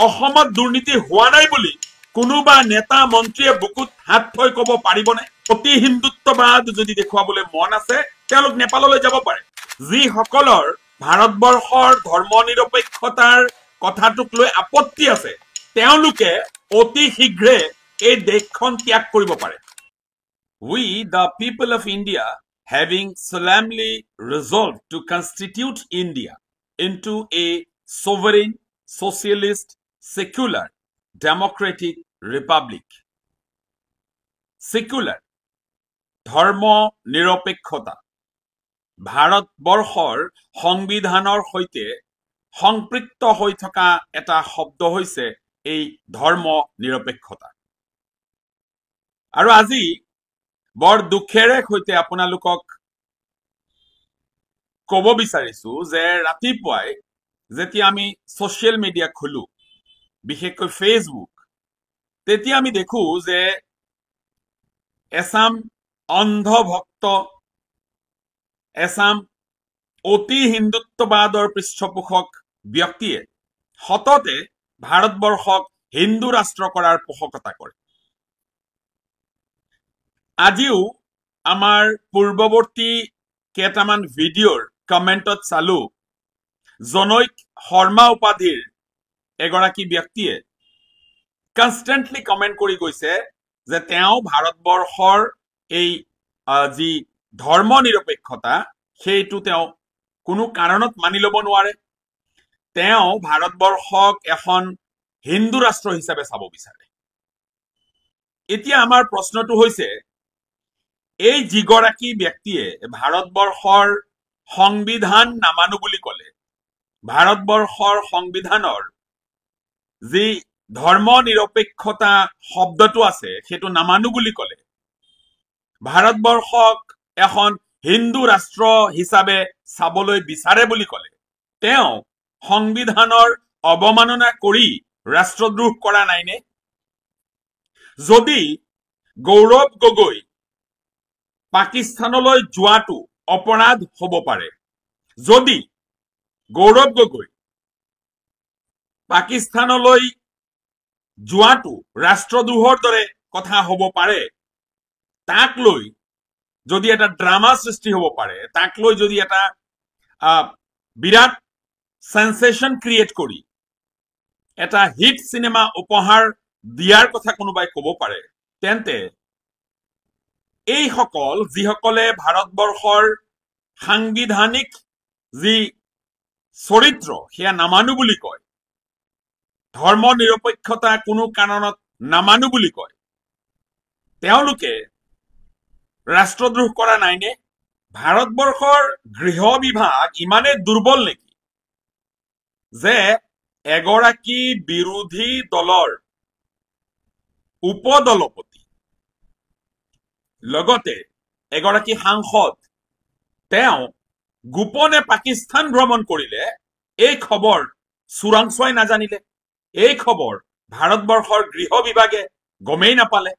অসমত দুৰ্নীতি হোৱা নাই বুলি কোনোবা নেতা মন্ত্ৰীয়ে বুকুত হাত থৈ ক'ব পাৰিবনে? অতি হিন্দুত্ববাদ যদি দেখুৱাবলৈ মন আছে তেওঁলোক নেপাললৈ যাব পাৰে। যিসকলৰ ভাৰতবৰ্ষৰ ধৰ্ম নিৰপেক্ষতাৰ কথাটোক লৈ আপত্তি আছে তেওঁলোকে অতি শীঘ্ৰে এই দেশখন ত্যাগ কৰিব পাৰে। We, the people of India, having solemnly resolved to constitute India into a sovereign, socialist, secular, democratic republic. Secular, ধৰ্ম নিৰপেক্ষতা ভাৰতবৰ্ষৰ সংবিধানৰ সৈতে সংপৃক্ত হৈ থকা এটা শব্দ হৈছে এই ধৰ্ম নিৰপেক্ষতা। আৰু আজি বৰ দুখেৰে সৈতে আপোনালোকক ক'ব বিচাৰিছো যে ৰাতিপুৱাই যেতিয়া আমি সোশ্যাল মিডিয়া খুলো বিশেষকৈ ফেসবুক তেতিয়া আমি দেখো যে এছাম অন্ধভক্ত এছাম অতি হিন্দুত্ববাদৰ পৃষ্ঠপোষক ব্যক্তিয়ে সততে ভাৰতবৰ্ষক হিন্দু ৰাষ্ট্ৰ কৰাৰ পোষকতা কৰে। আজিও আমাৰ পূৰ্বৱৰ্তী কেইটামান ভিডিঅ'ৰ কমেণ্টত চালো জনৈক শৰ্মা উপাধিৰ এগৰাকী ব্যক্তিয়ে কনষ্টেণ্টলি কমেণ্ট কৰি গৈছে যে তেওঁ ভাৰতবৰ্ষৰ এই যি ধৰ্ম নিৰপেক্ষতা সেইটো তেওঁ কোনো কাৰণত মানি ল'ব নোৱাৰে। তেওঁ ভাৰতবৰ্ষক এখন হিন্দু ৰাষ্ট্ৰ হিচাপে চাব বিচাৰে। এতিয়া আমাৰ প্ৰশ্নটো হৈছে এই যিগৰাকী ব্যক্তিয়ে ভাৰতবৰ্ষৰ সংবিধান নামানো বুলি ক'লে ভাৰতবৰ্ষৰ সংবিধানৰ যি ধৰ্ম নিৰপেক্ষতা শব্দটো আছে সেইটো নামানো বুলি ক'লে ভাৰতবৰ্ষক এখন হিন্দু ৰাষ্ট্ৰ হিচাপে চাবলৈ বিচাৰে বুলি ক'লে তেওঁ সংবিধানৰ অৱমাননা কৰি ৰাষ্ট্ৰদ্ৰোহ কৰা নাইনে? যদি গৌৰৱ গগৈ পাকিস্তানলৈ যোৱাটো অপৰাধ হ'ব পাৰে, যদি গৌৰৱ গগৈ পাকিস্তানলৈ যোৱাটো ৰাষ্ট্ৰদ্ৰোহৰ দৰে কথা হ'ব পাৰে, তাক লৈ যদি এটা ড্ৰামা সৃষ্টি হ'ব পাৰে, তাক লৈ যদি এটা বিৰাট সেন্সেশন ক্ৰিয়েট কৰি এটা হিট সিনেমা উপহাৰ দিয়াৰ কথা কোনোবাই ক'ব পাৰে, তেন্তে এই সকল যিসকলে ভাৰতবৰ্ষৰ সাংবিধানিক যি চৰিত্ৰ সেয়া নামানো বুলি কয়, ধৰ্ম নিৰপেক্ষতা কোনো কাৰণত নামানো বুলি কয়, তেওঁলোকে ৰাষ্ট্ৰদ্ৰোহ কৰা নাইনে? ভাৰতবৰ্ষৰ গৃহ বিভাগ ইমানে দুৰ্বল নেকি যে এগৰাকী বিৰোধী দলৰ উপদলপতি লগতে এগৰাকী সাংসদ তেওঁ গোপনে পাকিস্তান ভ্ৰমণ কৰিলে এই খবৰ চোৰাংচোৱাই নাজানিলে, এই খবৰ ভাৰতবৰ্ষৰ গৃহ বিভাগে গমেই নাপালে।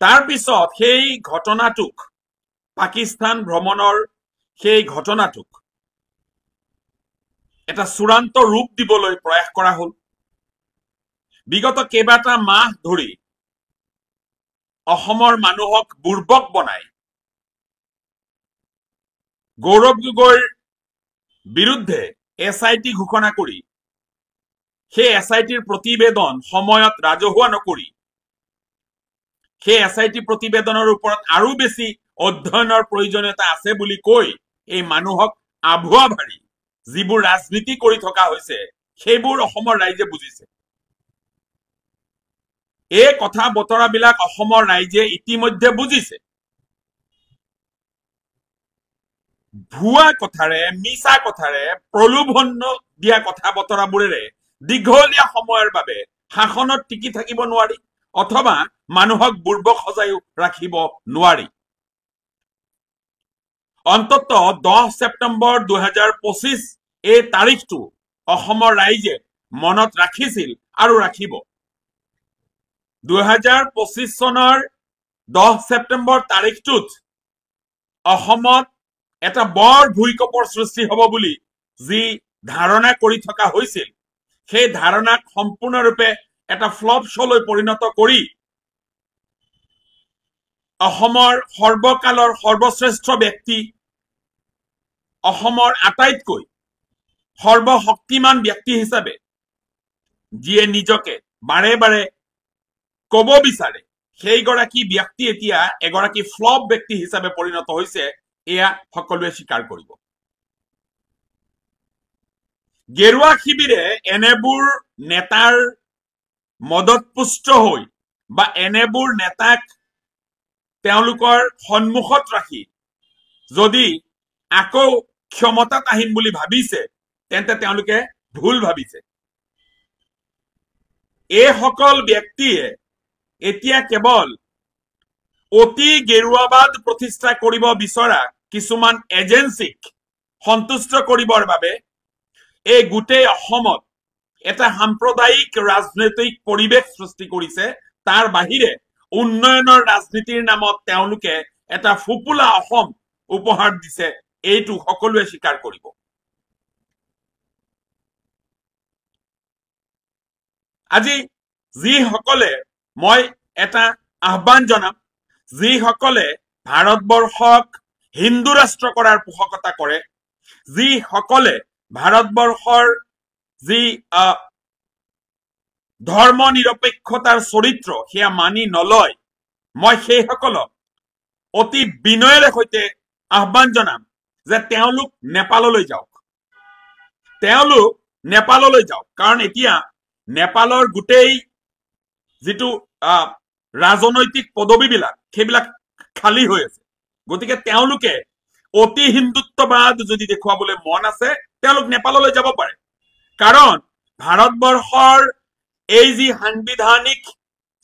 তাৰ পিছত সেই ঘটনাটোক পাকিস্তান ভ্ৰমণৰ সেই ঘটনাটোক এটা চূড়ান্ত ৰূপ দিবলৈ প্ৰয়াস কৰা হ'ল। বিগত কেইবাটা মাহ ধৰি অসমৰ মানুহক বুৰ্বক বনাই গৌৰৱ গগৈৰ বিৰুদ্ধে SIT ঘোষণা কৰি সেই SITৰ প্ৰতিবেদন সময়ত ৰাজহুৱা নকৰি সেই SIT প্ৰতিবেদনৰ ওপৰত আৰু বেছি অধ্যয়নৰ প্ৰয়োজনীয়তা আছে বুলি কৈ এই মানুহক আভুৱা ভাৰি যিবোৰ ৰাজনীতি কৰি থকা হৈছে সেইবোৰ অসমৰ ৰাইজে বুজিছে। এই কথা বতৰাবিলাক অসমৰ ৰাইজে ইতিমধ্যে বুজিছে। ভুৱা কথাৰে মিছা কথাৰে প্ৰলোভন দিয়া কথা বতৰাবোৰেৰে দীঘলীয়া সময়ৰ বাবে শাসনত টিকি থাকিব নোৱাৰি অথবা মানুহক বুৰ্বক সজাই ৰাখিব নোৱাৰি। অন্তত 10 ছেপ্টেম্বৰ 2025 এই তাৰিখটো অসমৰ ৰাইজে মনত ৰাখিছিল আৰু ৰাখিব। 2025 চনৰ 10 ছেপ্টেম্বৰ তাৰিখটোত অসমত এটা বৰ ভূমিকম্পৰ সৃষ্টি হ'ব বুলি যি ধাৰণা কৰি থকা হৈছিল সেই ধাৰণাক সম্পূৰ্ণৰূপে এটা ফ্লপ শ্ব'লৈ পৰিণত কৰি অসমৰ সৰ্বকালৰ সৰ্বশ্ৰেষ্ঠ ব্যক্তি, অসমৰ আটাইতকৈ সৰ্বশক্তিমান ব্যক্তি হিচাপে যিয়ে নিজকে বাৰে বাৰে কব বিচাৰে, সেইগৰাকী ব্যক্তি এতিয়া এগৰাকী ফ্লপ ব্যক্তি হিচাপে পৰিণত হৈছে, এয়া সকলোৱে স্বীকাৰ কৰিব। গেৰুৱা শিবিৰে এনেবোৰ নেতাৰ মদত পুষ্ট হৈ বা এনেবোৰ নেতাক তেওঁলোকৰ সন্মুখত ৰাখি যদি আকৌ ক্ষমতাত আহিম বুলি ভাবিছে, তেন্তে তেওঁলোকে ভুল ভাবিছে। এইসকল ব্যক্তিয়ে এতিয়া কেৱল অতি গেৰুৱাবাদ প্ৰতিষ্ঠা কৰিব বিচৰা কিছুমান এজেন্সিক সন্তুষ্ট কৰিবৰ বাবে এই গোটেই অসমত এটা সাম্প্ৰদায়িক ৰাজনৈতিক পৰিৱেশ সৃষ্টি কৰিছে। তাৰ বাহিৰে উন্নয়নৰ ৰাজনীতিৰ নামত তেওঁলোকে এটা ফুপুলা অসম উপহাৰ দিছে, এইটো সকলোৱে স্বীকাৰ কৰিব। আজি যিসকলে, মই এটা আহ্বান জনাম, যিসকলে ভাৰতবৰ্ষক হিন্দু ৰাষ্ট্ৰ কৰাৰ পোষকতা কৰে, যিসকলে ভাৰতবৰ্ষৰ যি ধৰ্ম নিৰপেক্ষতাৰ চৰিত্ৰ সেয়া মানি নলয়, মই সেইসকলক অতি বিনয়েৰে সৈতে আহ্বান জনাম যে তেওঁলোক নেপাললৈ যাওক। তেওঁলোক নেপাললৈ যাওক, কাৰণ এতিয়া নেপালৰ গোটেই যিটো ৰাজনৈতিক পদবীবিলাক সেইবিলাক খালী হৈ আছে। গতিকে তেওঁলোকে অতি হিন্দুত্ববাদ যদি দেখুৱাবলৈ মন আছে, তেওঁলোক নেপাললৈ যাব পাৰে। কাৰণ ভাৰতবৰ্ষৰ এই যি সাংবিধানিক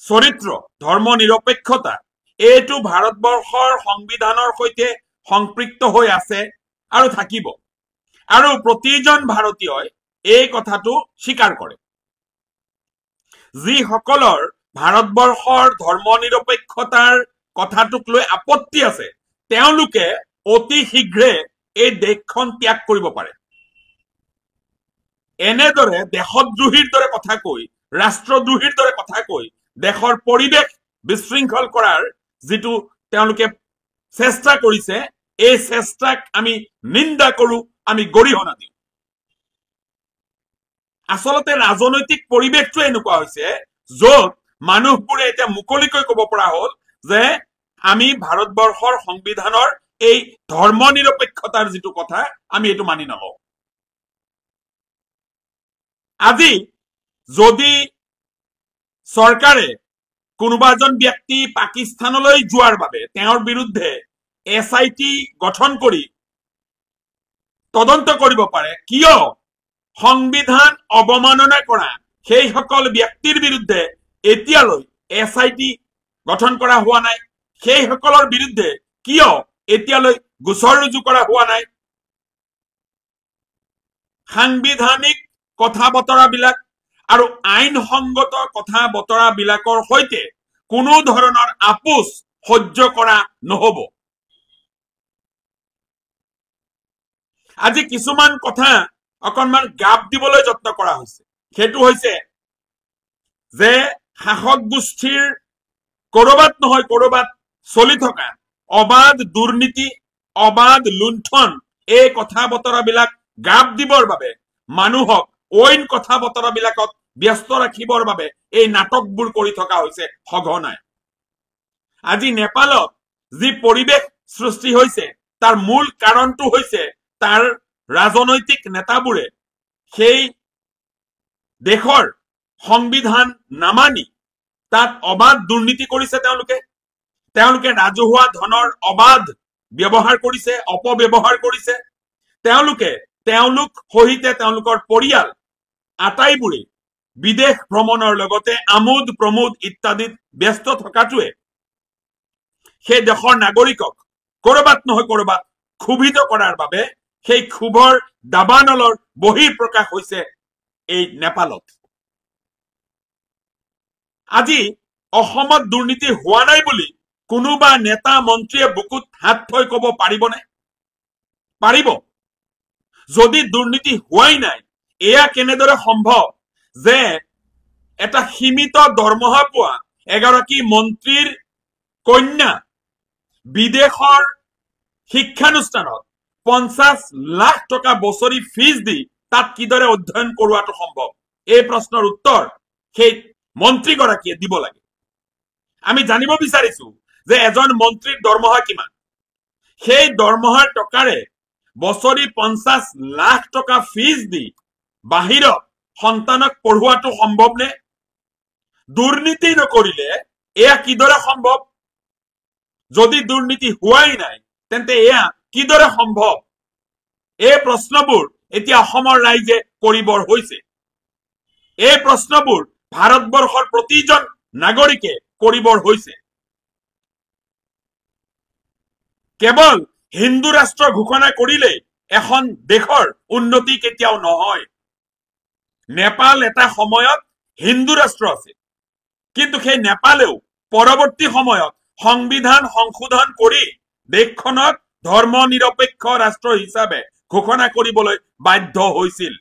চৰিত্ৰ ধৰ্ম নিৰপেক্ষতা, এইটো ভাৰতবৰ্ষৰ সংবিধানৰ সৈতে সম্পৃক্ত হৈ আছে আৰু থাকিব, আৰু প্ৰতিজন ভাৰতীয়ই এই কথাটো স্বীকাৰ কৰে। যিসকলৰ ভাৰতবৰ্ষৰ ধৰ্ম নিৰপেক্ষতাৰ কথাটোক লৈ আপত্তি আছে, তেওঁলোকে অতি শীঘ্ৰে এই দেশখন ত্যাগ কৰিব পাৰে। এনেদৰে দেশদ্ৰোহীৰ দৰে কথা কৈ, ৰাষ্ট্ৰদ্ৰোহীৰ দৰে কথা কৈ দেশৰ পৰিৱেশ বিশৃংখল কৰাৰ যিটো তেওঁলোকে চেষ্টা কৰিছে, এই চেষ্টাক আমি নিন্দা কৰো, আমি গৰিহণা দিওঁ। আচলতে ৰাজনৈতিক পৰিৱেশটো এনেকুৱা হৈছে য'ত মানুহবোৰে এতিয়া মুকলিকৈ কব পৰা হ'ল যে আমি ভাৰতবৰ্ষৰ সংবিধানৰ এই ধৰ্ম নিৰপেক্ষতাৰ যিটো কথা, আমি এইটো মানি নলওঁ। আজি যদি চৰকাৰে কোনোবা এজন ব্যক্তি পাকিস্তানলৈ যোৱাৰ বাবে তেওঁৰ বিৰুদ্ধে SIT গঠন কৰি তদন্ত কৰিব পাৰে, কিয় সংবিধান অৱমাননা কৰা সেইসকল ব্যক্তিৰ বিৰুদ্ধে এতিয়ালৈ SIT গঠন কৰা হোৱা নাই? সেইসকলৰ বিৰুদ্ধে কিয় এতিয়ালৈ গোচৰ ৰুজু কৰা হোৱা নাই? সাংবিধানিক কথা বতৰাবিলাক আৰু আইনসংগত কথা বতৰাবিলাকৰ সৈতে কোনো ধৰণৰ আপোচ সহ্য কৰা নহব। আজি কিছুমান কথা অকনমান গাপ দিবলৈ যত্ন কৰা হৈছে। সেইটো হৈছে যে শাসক গোষ্ঠীৰ কৰবাত নহয় কৰবাত চলি থকা অবাধ দুৰ্নীতি, অবাধ লুণ্ঠন, এই কথা বতৰাবিলাক গাপ দিবৰ বাবে, মানুহক অইন কথা বতৰাবিলাকত ব্যস্ত ৰাখিবৰ বাবে এই নাটকবোৰ কৰি থকা হৈছে সঘনাই। আজি নেপালত যি পৰিৱেশ সৃষ্টি হৈছে তাৰ মূল কাৰণটো হৈছে তাৰ ৰাজনৈতিক নেতাবোৰে সেই দেশৰ সংবিধান নামানি তাত অবাধ দুৰ্নীতি কৰিছে। তেওঁলোকে ৰাজহুৱা ধনৰ অবাধ ব্যৱহাৰ কৰিছে, অপব্যৱহাৰ কৰিছে। তেওঁলোক সহিতে তেওঁলোকৰ পৰিয়াল আটাইবোৰে বিদেশ ভ্ৰমণৰ লগতে আমোদ প্ৰমোদ ইত্যাদিত ব্যস্ত থকাটোৱে সেই দেশৰ নাগৰিকক কৰবাত নহয় কৰবাত ক্ষোভিত কৰাৰ বাবে সেই ক্ষোভৰ দাবানলৰ বহিঃপ্ৰকাশ হৈছে এই নেপালত। আজি অসমত দুৰ্নীতি হোৱা নাই বুলি কোনোবা নেতা মন্ত্ৰীয়ে বুকুত হাত থৈ কব পাৰিবনে? পাৰিব। যদি দুৰ্নীতি হোৱাই নাই, এয়া কেনেদৰে সম্ভৱ যে এটা সীমিত দৰমহা পোৱা এগৰাকী মন্ত্ৰীৰ কন্যা বিদেশৰ শিক্ষানুষ্ঠানত 50 লাখ টকা বছৰি ফিজ দি তাত কিদৰে অধ্যয়ন কৰোৱাটো সম্ভৱ? এই প্ৰশ্নৰ উত্তৰ সেই মন্ত্ৰীগৰাকীয়ে দিব লাগে। আমি জানিব বিচাৰিছো যে এজন মন্ত্ৰীৰ দৰমহা কিমান। সেই দৰমহাৰ টকাৰে বছৰি 50 লাখ টকা ফিজ দি বাহিৰত সন্তানক পঢ়ুৱাটো সম্ভৱ নে? দুৰ্নীতি নকৰিলে এয়া কিদৰে সম্ভৱ? যদি দুৰ্নীতি হোৱাই নাই তেন্তে এয়া কিদৰে সম্ভৱ? এই প্ৰশ্নবোৰ এতিয়া অসমৰ ৰাইজে কৰিবৰ হৈছে। এই প্ৰশ্নবোৰ ভাৰতবৰ্ষৰ প্ৰতিজন নাগৰিকে কৰিবৰ হৈছে। কেৱল হিন্দু ৰাষ্ট্ৰ ঘোষণা কৰিলে এখন দেশৰ উন্নতি কেতিয়াও নহয়। নেপাল এটা সময়ত হিন্দু ৰাষ্ট্ৰ আছিল, কিন্তু সেই নেপালেও পৰৱৰ্তী সময়ত সংবিধান সংশোধন কৰি দেশখনক ধৰ্ম নিৰপেক্ষ ৰাষ্ট্ৰ হিচাপে ঘোষণা কৰিবলৈ বাধ্য হৈছিল।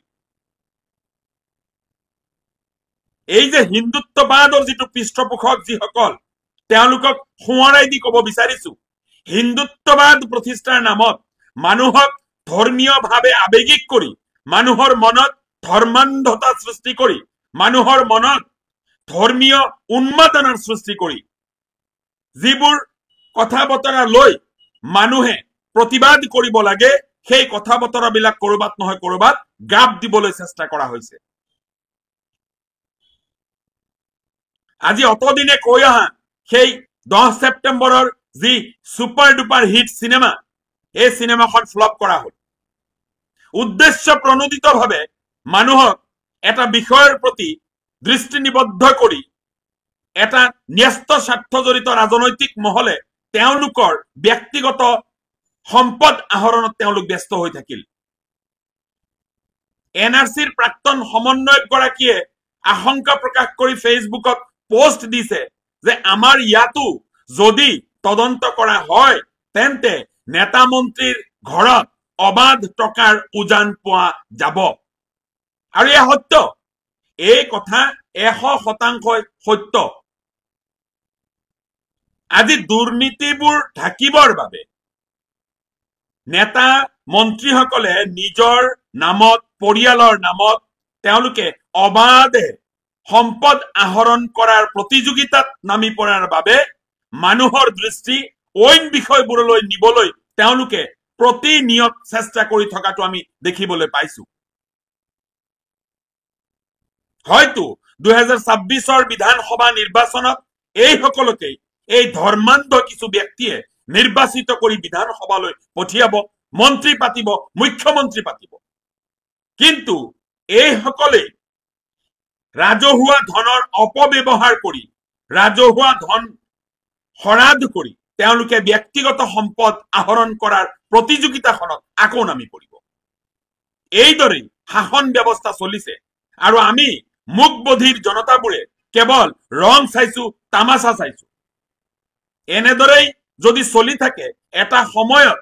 এই যে হিন্দুত্ববাদৰ যিটো পৃষ্ঠপোষক যিসকল, তেওঁলোকক সোঁৱৰাই দি ক'ব বিচাৰিছো, হিন্দুত্ববাদ প্ৰতিষ্ঠাৰ নামত মানুহক ধৰ্মীয়ভাৱে আৱেগিক কৰি, মানুহৰ মনত ধৰ্মান্ধতা সৃষ্টি কৰি, মানুহৰ মনত ধৰ্মীয় উন্মাদনাৰ সৃষ্টি কৰি যিবোৰ কথা বতৰা লৈ মানুহে প্ৰতিবাদ কৰিব লাগে, সেই কথা বতৰাবিলাক কৰবাত নহয় কৰবাত গাপ দিবলৈ চেষ্টা কৰা হৈছে। আজি অতদিনে কৈ অহা সেই 10 ছেপ্টেম্বৰৰ যি সুপাৰ ডুপাৰ হিট চিনেমা, এই চিনেমাখন ফ্লপ কৰা হ'ল। উদ্দেশ্য প্ৰণোদিতভাৱে মানুহক এটা বিষয়ৰ প্ৰতি দৃষ্টি নিবদ্ধ কৰি এটা ন্যস্ত স্বাৰ্থজড়িত ৰাজনৈতিক মহলে তেওঁলোকৰ ব্যক্তিগত সম্পদ আহৰণত তেওঁলোক ব্যস্ত হৈ থাকিল। এনআৰচিৰ প্ৰাক্তন সমন্বয়কগৰাকীয়ে আশংকা প্ৰকাশ কৰি ফেচবুকত পোষ্ট দিছে যে আমাৰ ইয়াতো যদি তদন্ত কৰা হয় তেন্তে নেতা মন্ত্ৰীৰ ঘৰত অবাধ টকাৰ উজান পোৱা যাব। আৰু এয়া সত্য, এই কথা 100% সত্য। আজি দুৰ্নীতিবোৰ ঢাকিবৰ বাবে নেতা মন্ত্ৰীসকলে নিজৰ নামত, পৰিয়ালৰ নামত তেওঁলোকে অবাধে সম্পদ আহৰণ কৰাৰ প্ৰতিযোগিতাত নামি পৰাৰ বাবে মানুহৰ দৃষ্টি অইন বিষয়বোৰলৈ নিবলৈ তেওঁলোকে প্ৰতিনিয়ত চেষ্টা কৰি থকাটো আমি দেখিবলৈ পাইছো। হয়তো 2026 বিধানসভা নিৰ্বাচনত এই সকলকে এই ধৰ্মান্ধ কিছু ব্যক্তিয়ে নিৰ্বাচিত কৰি বিধানসভালৈ পঠিয়াব, মন্ত্ৰী পাতিব, মুখ্যমন্ত্ৰী পাতিব। কিন্তু এই সকলে ৰাজহুৱা ধনৰ অপব্যৱহাৰ কৰি, ৰাজহুৱা ধন হৰাধ কৰি তেওঁলোকে ব্যক্তিগত সম্পদ আহৰণ কৰাৰ প্ৰতিযোগিতাখনত আকৌ নামি পৰিব। এইদৰে শাসন ব্যৱস্থা চলিছে আৰু আমি মুকবধিৰ জনতাবোৰে কেৱল ৰং চাইছো, তামাচা চাইছো। এনেদৰেই যদি চলি থাকে এটা সময়ত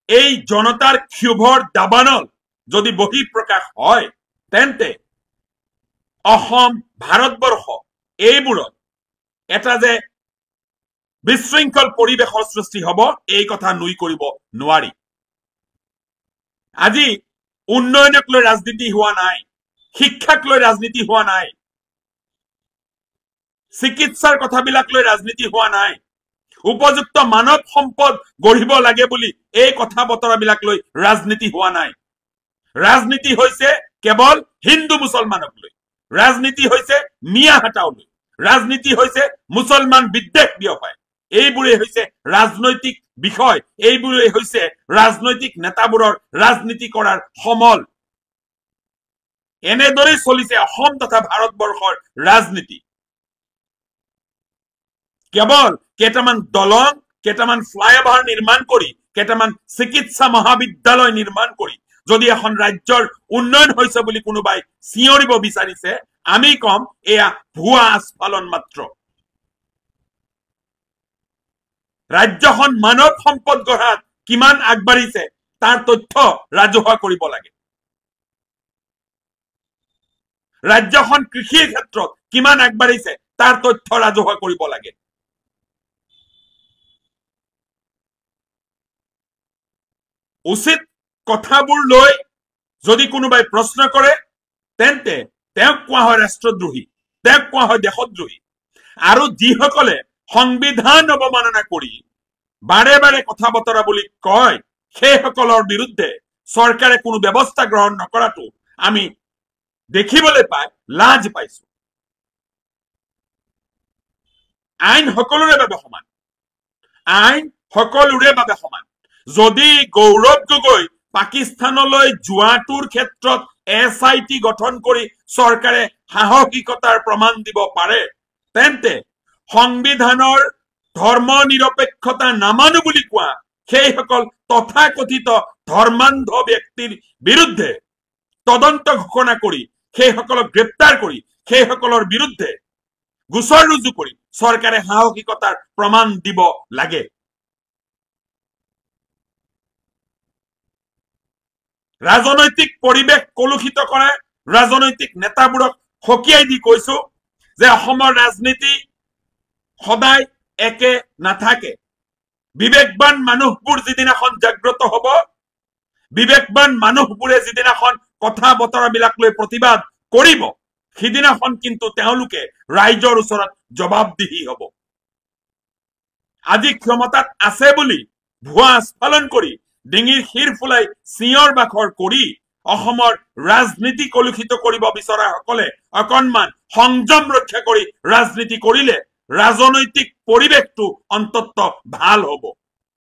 এই জনতাৰ ক্ষোভৰ দাবানল যদি বহি প্ৰকাশ হয় তেন্তে অসম, ভাৰতবৰ্ষ এইবোৰত এটা যে বিশৃংখল পৰিৱেশৰ সৃষ্টি হ'ব, এই কথা নুই কৰিব নোৱাৰি। আজি উন্নয়নক লৈ ৰাজনীতি হোৱা নাই, শিক্ষাক লৈ ৰাজনীতি হোৱা নাই, চিকিৎসাৰ কথাবিলাক লৈ ৰাজনীতি হোৱা নাই, উপযুক্ত মানৱ সম্পদ গঢ়িব লাগে বুলি এই কথা বতৰাবিলাক লৈ ৰাজনীতি হোৱা নাই। ৰাজনীতি হৈছে কেৱল হিন্দু মুছলমানক লৈ, ৰাজনীতি হৈছে মিয়া হাটাও লৈ, ৰাজনীতি হৈছে মুছলমান বিদ্বেষ বিয়পায়। এইবোৰে হৈছে ৰাজনৈতিক বিষয়, এইবোৰে হৈছে ৰাজনৈতিক নেতাবোৰৰ ৰাজনীতি কৰাৰ সমল। এনেদৰে চলিছে অসম তথা ভাৰতবৰ্ষৰ ৰাজনীতি। কেৱল কেইটামান দলং, কেইটামান ফ্লাইঅভাৰ নিৰ্মাণ কৰি, কেইটামান চিকিৎসা মহাবিদ্যালয় নিৰ্মাণ কৰি যদি এখন ৰাজ্যৰ উন্নয়ন হৈছে বুলি কোনোবাই চিঞৰিব বিচাৰিছে, আমি কম এয়া ভুৱা আস্ফালন মাত্ৰ। ৰাজ্যখন মানৱ সম্পদ গঢ়াত কিমান আগবাঢ়িছে তাৰ তথ্য ৰাজহুৱা কৰিব লাগে। ৰাজ্যখন কৃষিৰ ক্ষেত্ৰত কিমান আগবাঢ়িছে তাৰ তথ্য ৰাজহুৱা কৰিব লাগে। উচিত কথাবোৰ লৈ যদি কোনোবাই প্ৰশ্ন কৰে তেন্তে তেওঁক কোৱা হয় ৰাষ্ট্ৰদ্ৰোহী, তেওঁক কোৱা হয় দেশদ্ৰোহী। আৰু যিসকলে সংবিধান অৱমাননা কৰি বাৰে বাৰে কথা বতৰা বুলি কয় সেইসকলৰ বিৰুদ্ধে চৰকাৰে কোনো ব্যৱস্থা গ্ৰহণ নকৰাটো আমি দেখিবলৈ পাই লাজ পাইছো। আইন সকলোৰে বাবে সমান, আইন সকলোৰে বাবে সমান। যদি গৌৰৱ গগৈ পাকিস্তানলৈ যোৱাটোৰ ক্ষেত্ৰত SIT গঠন কৰি চৰকাৰে সাহসিকতাৰ প্ৰমাণ দিব পাৰে তেন্তে সংবিধানৰ ধৰ্ম নিৰপেক্ষতা নামানো বুলি কোৱা সেইসকল তথাকথিত ধৰ্মান্ধ ব্যক্তিৰ বিৰুদ্ধে তদন্ত ঘোষণা কৰি সেইসকলক গ্ৰেপ্তাৰ কৰি সেইসকলৰ বিৰুদ্ধে গোচৰ ৰুজু কৰি চৰকাৰে সাহসিকতাৰ প্ৰমাণ দিব লাগে। ৰাজনৈতিক পৰিৱেশ কলুষিত কৰা ৰাজনৈতিক নেতাবোৰক সকীয়াই দি কৈছো যে অসমৰ ৰাজনীতি সদায় একে নাথাকে। বিবেকবান মানুহবোৰ যিদিনাখন জাগ্ৰত হ'ব, বিবেকবান মানুহবোৰে যিদিনাখন কথা বতৰাবিলাক লৈ প্ৰতিবাদ কৰিব সিদিনাখন কিন্তু তেওঁলোকে ৰাইজৰ ওচৰত জবাবদিহি হ'ব। আজি ক্ষমতাত আছে বুলি ভুৱা আস্ফালন কৰি ডিঙিৰ শিৰ ফুলাই চিঞৰ বাখৰ কৰি অসমৰ ৰাজনীতি কলুষিত কৰিব বিচৰা সকলে অকণমান সংযম ৰক্ষা কৰি ৰাজনীতি কৰিলে ৰাজনৈতিক পৰিৱেশটো অন্তত ভাল হ'ব।